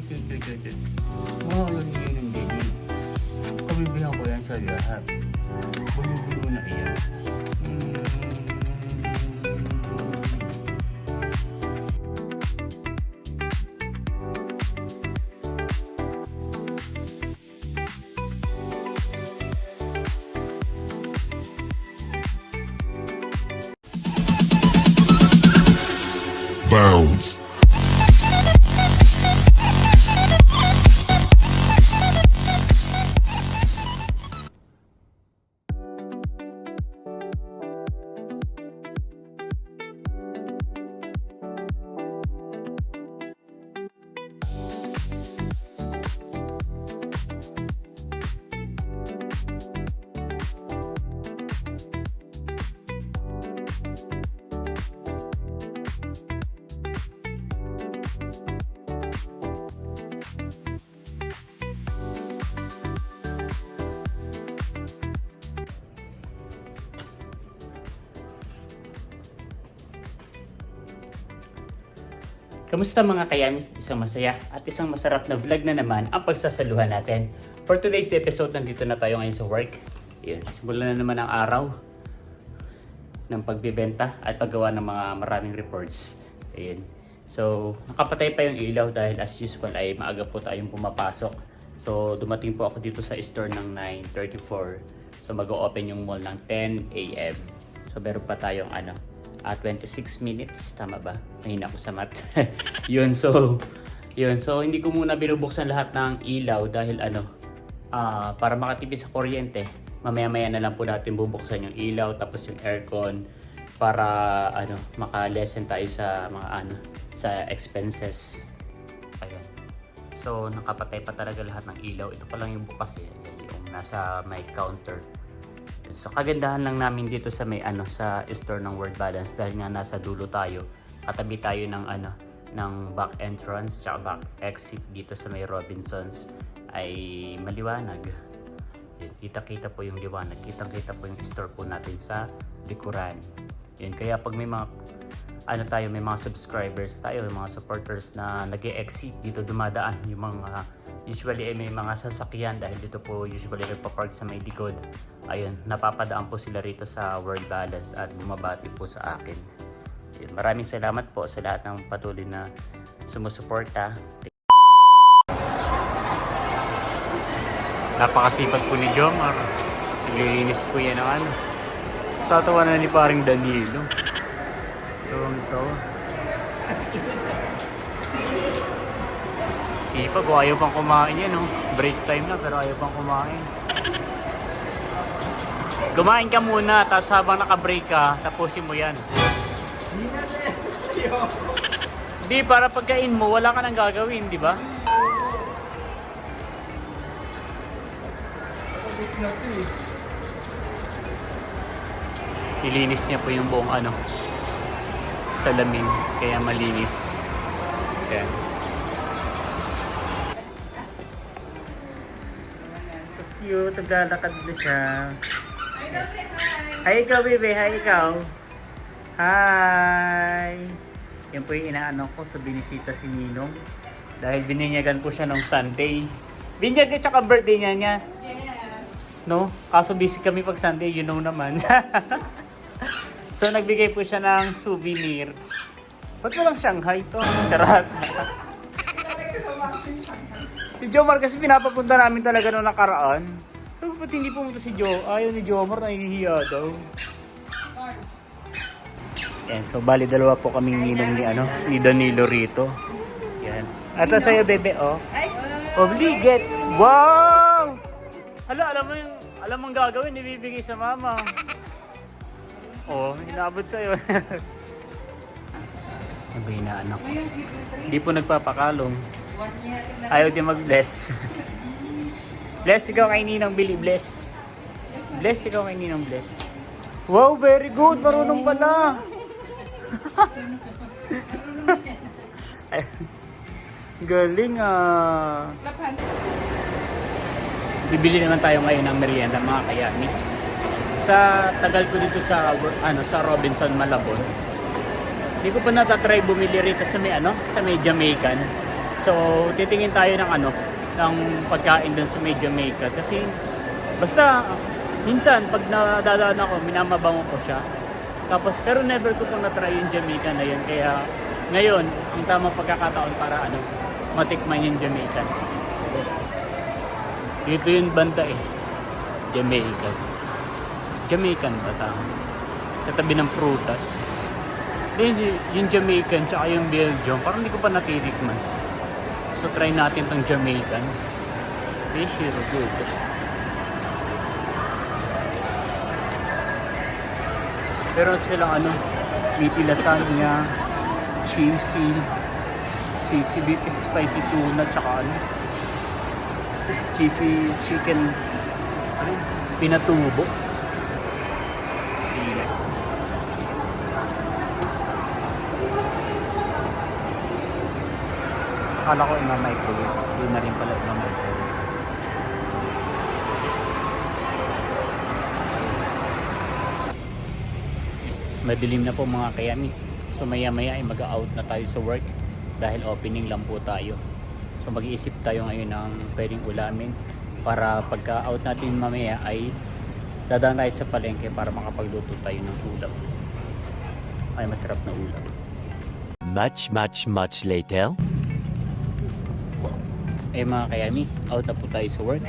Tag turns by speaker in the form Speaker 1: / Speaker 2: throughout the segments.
Speaker 1: Mga ganyan ng ganyan. Kabibihan ko yan sa lahat. Bulo-bulo na iyan.
Speaker 2: Bounds.
Speaker 1: Kamusta mga kayami? Isang masaya at isang masarap na vlog na naman ang pagsasaluhan natin. For today's episode, nandito na tayo ngayon sa work. Yan, simulan na naman ang araw ng pagbibenta at paggawa ng mga maraming reports. Ayan. So, nakapatay pa yung ilaw dahil as usual ay maaga po tayong pumapasok. So, dumating po ako dito sa store ng 9:34. So, mag-o-open yung mall ng 10 AM. So, meron pa tayong 26 minutes, tama ba? Mahina ako sa math. yun, so hindi ko muna binubuksan lahat ng ilaw dahil para makatipid sa kuryente. Mamaya-maya na lang po natin bubuksan yung ilaw tapos yung aircon para maka-lessen tayo sa mga sa expenses. Ayun. So nakapatay pa talaga lahat ng ilaw. Ito pa lang yung bukas yung nasa may counter. So kagandahan lang namin dito sa may sa store ng World Balance dahil nga nasa dulo tayo. Katabi tayo ng back entrance at back exit dito sa may Robinsons ay maliwanag. Kita-kita po yung liwanag. Kitang-kita po yung store po natin sa likuran. Yun, kaya pag may mga may mga subscribers tayo, mga supporters na nag-e-exit dito dumadaan yung mga usually ay may mga sasakyan dahil dito po usually nagpa-park sa may likod. Ayun, napapadaan po sila rito sa World Balance at bumabati po sa akin. Ayun, maraming salamat po sa lahat ng patuloy na sumusuporta. Napakasipag po ni Jomar. Naglilinis po yan ng Tatawa na ni paring Danilo. Tawang-tawa. Sipag, ayaw pang kumain yan, no? Break time na, pero ayaw pang kumain. Kumain ka muna, tapos habang naka-break ka, tapusin mo yan. Hindi, para pagkain mo, wala ka nang gagawin, di ba? Ilinis niya po yung buong salamin, kaya malinis. Ayan. Cute, naglalakad na siya. Hi ikaw, bebe. Hi ikaw. Hi. Yan po yung inaano ko sa binisita si Ninong. Dahil bininyagan ko siya nung Sunday. Binyag at saka birthday niya.
Speaker 3: Yes.
Speaker 1: No? Kaso busy kami pag Sunday, you know naman. So nagbigay po siya ng souvenir. Ba't walang Shanghai to? Charot. Si Jomar kasi pinapapunta namin talaga noong nakaraan. So ba't hindi pumunta si Ayaw ni Jomar, nahihiya daw. Yan, so bali dalawa po kaming ninong ni Danilo rito. Yan. At sa'yo bebe, Obligate. Wow! Hala, alam mong gagawin, ibibigay sa mama. Inaabot sa'yo. Sabi na anak. Hindi po nagpapakalong. Ayaw din mag-bless. Bless, ikaw kay Ninang Billy, bless. Bless, ikaw kay Ninang bless. Wow, very good. Marunong pala. Galing Bibili naman tayo ngayon ng merienda mga kayami. Sa tagal ko dito sa Robinson Malabon. Hindi ko pa natatry bumili rito sa may Jamaican. So, titingin tayo ng ng pagkain dun sa may Jamaica. Kasi, basta, minsan, pag nadadaan ako, minamabango ko siya. Tapos, pero never ko pang na-try yung Jamaica na yun. Kaya, ngayon, ang tamang pagkakataon para matikman yung Jamaica. So, dito yung banda Jamaica. Jamaican ba tama? Katabi ng prutas. Then, yung Jamaican tsaka yung Belgium, parang hindi ko pa natitikman. So, try natin tong Jamaican. Fishy, good. Pero silang meaty lasagna, cheesy beef spicy tuna, tsaka cheesy chicken, pinatubo. Akala ko ima-microwave. Hindi na rin pala ima-microwave. Madilim na po mga kayami. So maya-maya ay mag-out na tayo sa work dahil opening lang po tayo. So mag-iisip tayo ngayon ng pwedeng ulamin para pagka-out natin mamaya ay dadaan tayo sa palengke para makapagluto tayo ng ulam. Ay masarap na ulam.
Speaker 2: Much later.
Speaker 1: Mga kayami, out na po tayo sa work.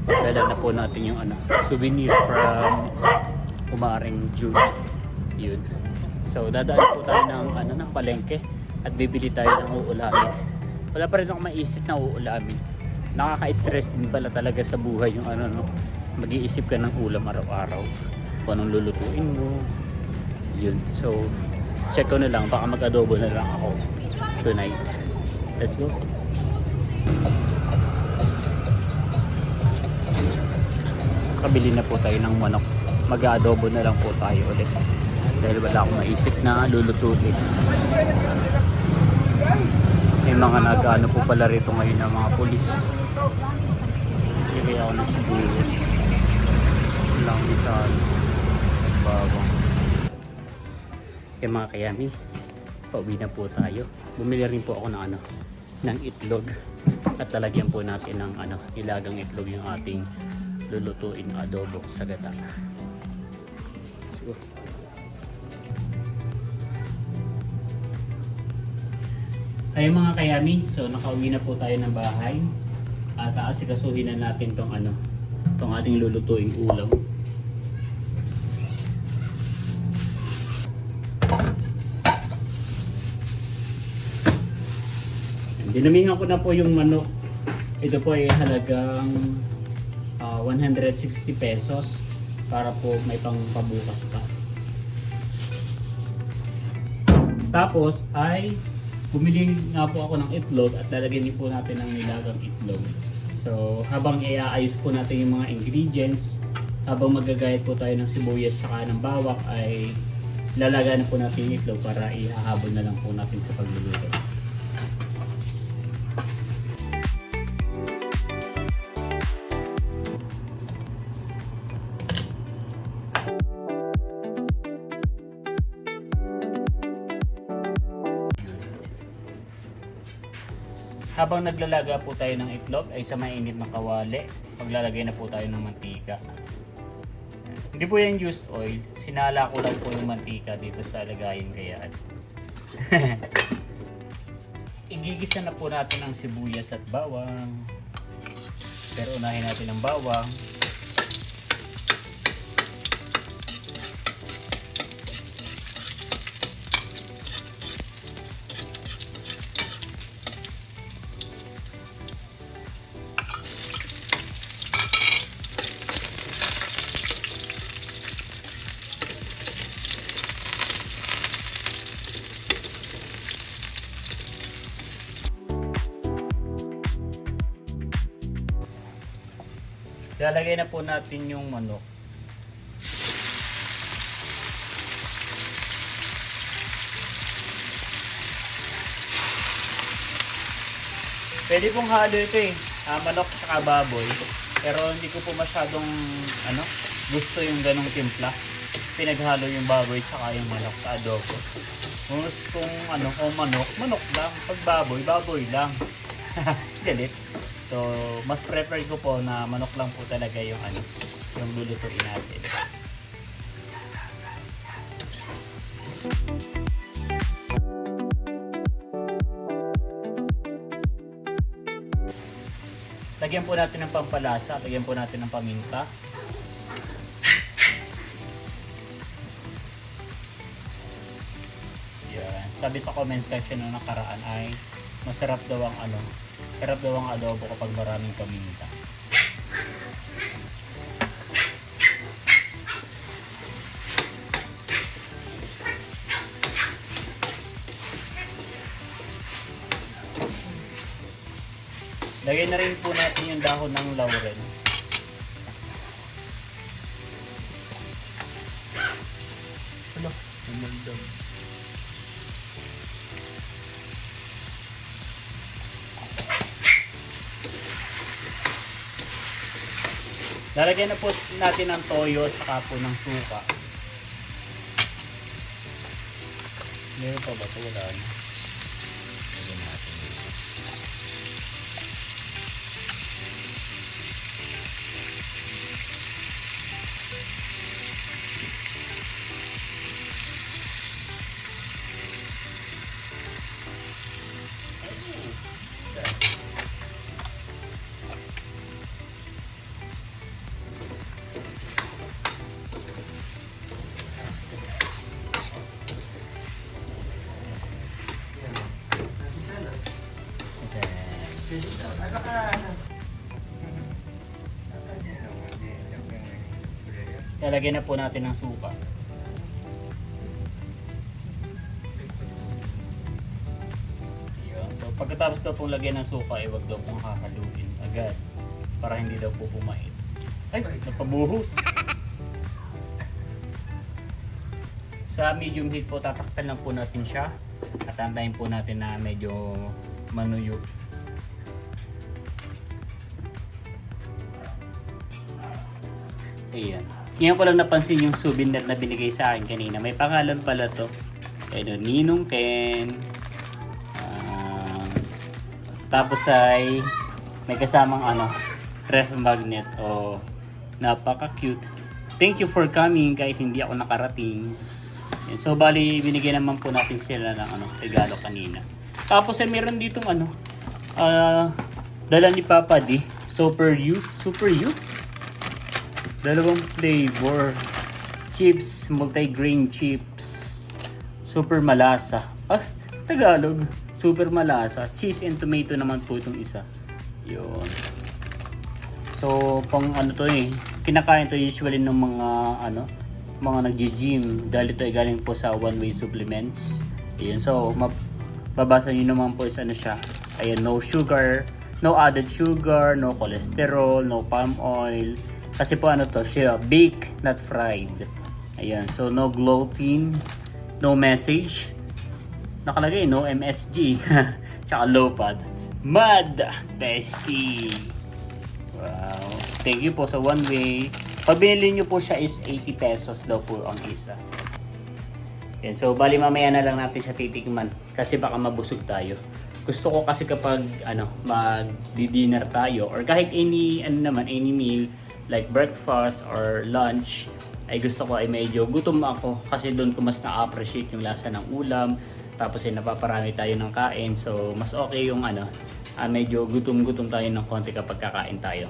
Speaker 1: Dala na po natin yung souvenir from Umaring June. Yun. So dadaan po tayo ng palengke at bibili tayo ng uulamin. Wala pa rin ako maisip na uulamin. Nakaka-stress din pala talaga sa buhay yung mag-iisip ka ng ulam araw-araw. Kung anong lulutuin mo. Yun. So check ko na lang, baka mag-adobo na lang ako tonight. Let's go. Kabili na po tayo ng manok. Mag-aadobo na lang po tayo ulit dahil wala akong maisip na lulutuin. May mga nag-ano po pala rito ngayon ng mga pulis. Kaya ako ng sibuyas lang isa bawang. Mga kayami, pauwi na po tayo. Bumili rin po ako ng itlog at lalagyan po natin ng nilagang itlog yung ating lulutuin adobo sa gata. So, ay mga kayami, so nakauwi na po tayo ng bahay at aasikasuhin na natin tong ating lulutuing ulam. Dinamihan ko na po yung manok. Ito po ay halagang 160 pesos para po may pangpabukas pa. Tapos ay bumili nga po ako ng itlog at lalagyan din po natin ng nilagang itlog. So habang iaayos po natin yung mga ingredients, habang magagayat po tayo ng sibuyas saka ng bawang, ay lalagyan na po natin yung itlog para ihahabol na lang po natin sa pagluluto. Habang naglalaga po tayo ng itlog ay sa mainit na kawali, maglalagay na po tayo ng mantika. Hindi po yan used oil, sinala ko lang po yung mantika dito sa lagayin kayaan. Igigisa na po natin ang sibuyas at bawang. Pero unahin natin ang bawang. Lalagay na po natin yung manok. Pwede pong halo ito manok at baboy. Pero hindi ko po masyadong gusto yung ganong timpla. Pinaghalo yung baboy at yung manok sa adobo. Kung manok, manok lang. Pag baboy, baboy lang. galit. So, mas prefer ko po na manok lang po talaga yung yung lulutuin natin. Lagyan po natin ng pampalasa, lagyan po natin ng paminta. Yan. Sabi sa comment section nung nakaraan ay masarap daw ang sarap daw ang adobo kapag maraming paminta. Lagyan na rin po natin yung dahon ng laurel. Ano? Umandam. Lalagyan na po natin ng toyo at saka po ng suka. Meron pa ba ito? Wala na. Lagyan natin. Lalagyan na po natin ng suka. So pagkatapos daw pong lagyan ng suka, ay wag daw pong hahaluin agad para hindi daw po pumait. Ay, napabuhos! Sa medium heat po, tatakpan lang po natin siya at antayin po natin na medyo manuyo. Ayan. Ngayon ko lang napansin yung souvenir na binigay sa akin kanina. May pangalan pala to. Ayun, Ninong Ken. Tapos ay may kasamang ref magnet. Napaka-cute. Thank you for coming kahit hindi ako nakarating. Ayan. So bali binigyan naman po natin sila ng regalo kanina. Tapos ay meron ditong dala ni Papa D. Super youth. Dalawang flavor. Chips, multi-grain chips. Super malasa. Tagalog. Super malasa. Cheese and tomato naman po itong isa. Yun. So, pang to kinakain to usually ng mga nagji-gym. Dahil ito ay galing po sa One Way Supplements. Yun. So, babasa nyo naman po is siya. Ayan, no sugar, no added sugar, no cholesterol, no palm oil. Kasi po siya, bake, not fried. Ayan, so no gluten, no message. Nakalagay, no MSG. Tsaka low fat. Mad tasty. Wow. Thank you po sa One Way. Pag binili nyo po siya is 80 pesos daw po ang isa. Ayan, so bali mamaya na lang natin siya titikman. Kasi baka mabusog tayo. Gusto ko kasi kapag mag-dinner tayo or kahit any meal like breakfast or lunch, ay gusto ko ay medyo gutom ako kasi doon ko mas na-appreciate yung lasa ng ulam. Tapos ay napaparami tayo ng kain, so mas okay yung medyo gutom-gutom tayo ng konti kapag kakain tayo.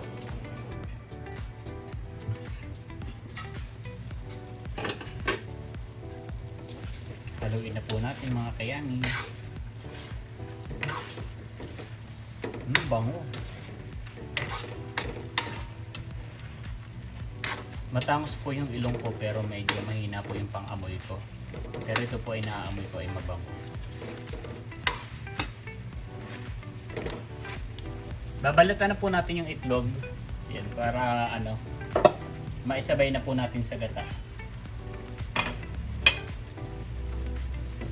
Speaker 1: Haluin na po natin mga kayami. Bango. Matangos po yung ilong ko pero medyo mahina po yung pang-amoy ko. Pero ito po ay naaamoy ko ay mabango. Babalatan na po natin yung itlog. Yan, para maisabay na po natin sa gata.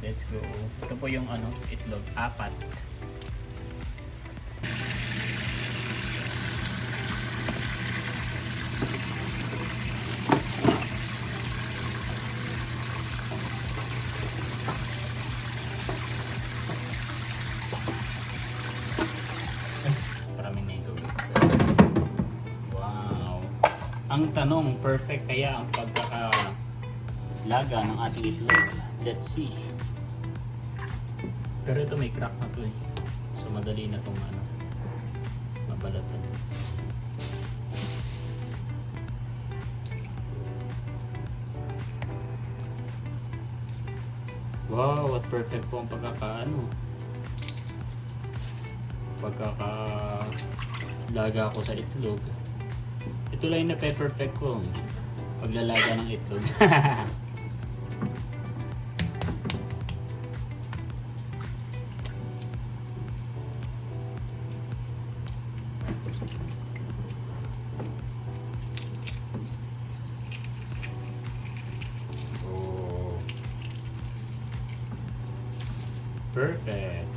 Speaker 1: Let's go. Ito po yung itlog, 4. Ang tanong, perfect kaya ang pagkakalaga ng ating itlog? Let's see. Pero ito may crack na to eh. So madali na itong mabalatan. Wow, what perfect po ang pagkakalaga ko sa itlog. Ito lang na perfect ko paglalaga ng itlog. Oh. Perfect.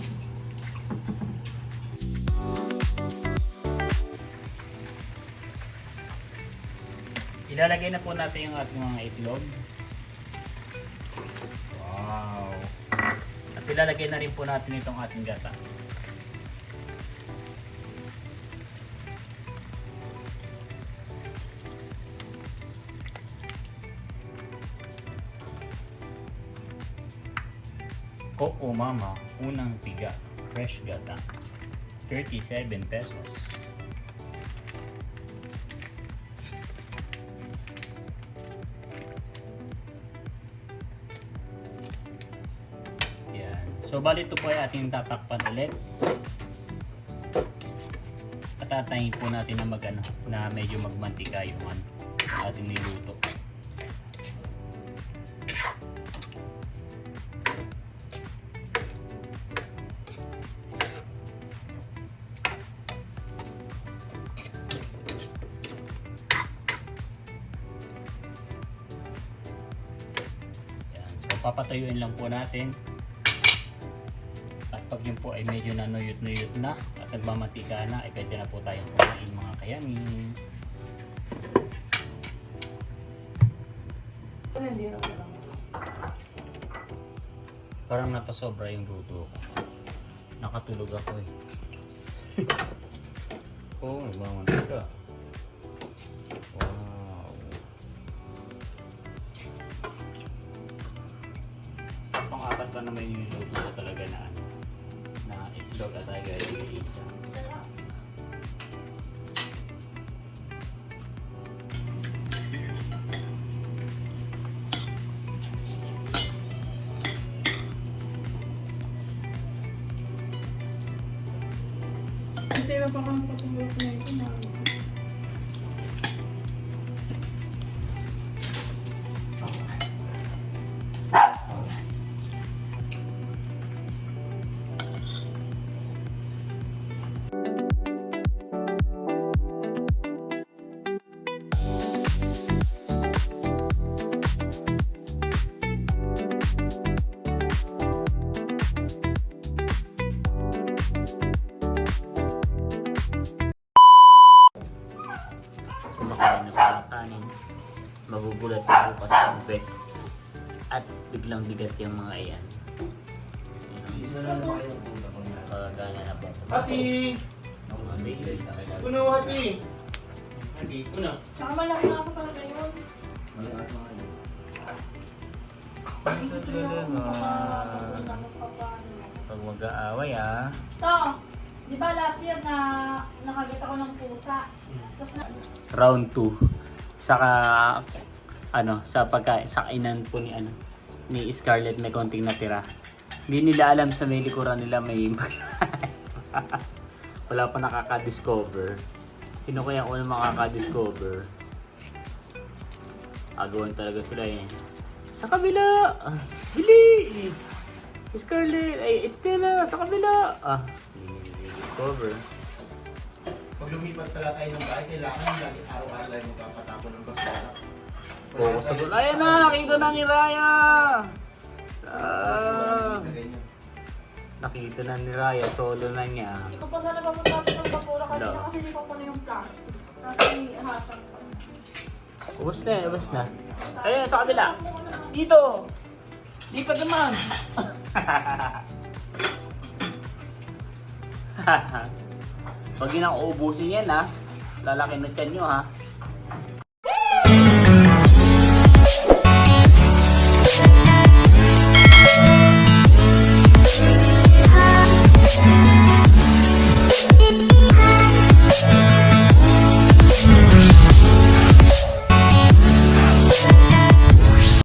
Speaker 1: Ilalagay na po natin yung ating mga itlog. Wow! At ilalagay na rin po natin itong ating gata. Coco Mama, unang tiga, fresh gata, 37 pesos. So bali ito po ay ating tatakpan ulit. At tatayin po natin na na medyo magmantika yung ating niluto. Yan. So papatayuin lang po natin. Pag yun po ay medyo nanuyot-nuyot na at nagmamatika na, ay pwede na po tayong kumain mga kayami. Parang napasobra yung luto ko. Nakatulog ako eh. Oh, nagmamatika. Wow. Sa pang-apat pa naman yung luto ko talaga na itlog at ay gawin isa.
Speaker 2: Kasi iba pa kang patulog na ito na.
Speaker 1: Kumakain na pala kanin. Magugulat yung bukas ang bet. At biglang bigat yung mga iyan. Kagana na po.
Speaker 3: Happy!
Speaker 1: Mga baby.
Speaker 3: Puno, happy! Happy, puno.
Speaker 2: Tsaka malaki na ako talaga yun.
Speaker 1: Pag mag-aaway ah.
Speaker 2: Ito, di ba last year na nakagat ako ng pusa? Tapos na...
Speaker 1: Round 2. Saka sa pagkainan po ni Scarlett may konting natira. Hindi nila alam sa may likuran nila may wala pa nakaka-discover. Sino kaya ako na makaka-discover? Agawan talaga sila eh. Sa kabila! Bili! Scarlett! Ay, Estela! Sa kabila! Hindi discover.
Speaker 3: Pag lumipat pala tayo ng bahay, kailangan lagi araw-araw tayo magpapatapon ng basura.
Speaker 1: Oo, sagot. Ayan na! Nakita na ni Raya! Nakita na ni Raya. Solo na niya.
Speaker 2: Hindi ko pa sana papunta ng bakura kanina
Speaker 1: No.
Speaker 2: kasi hindi ko pa na yung plan. Kasi hatag pa.
Speaker 1: Ubus na. Ayan, sa kabila. Dito! Lipat naman! Pag yun ang uubusin yan ha, lalaki na tiyan nyo ha.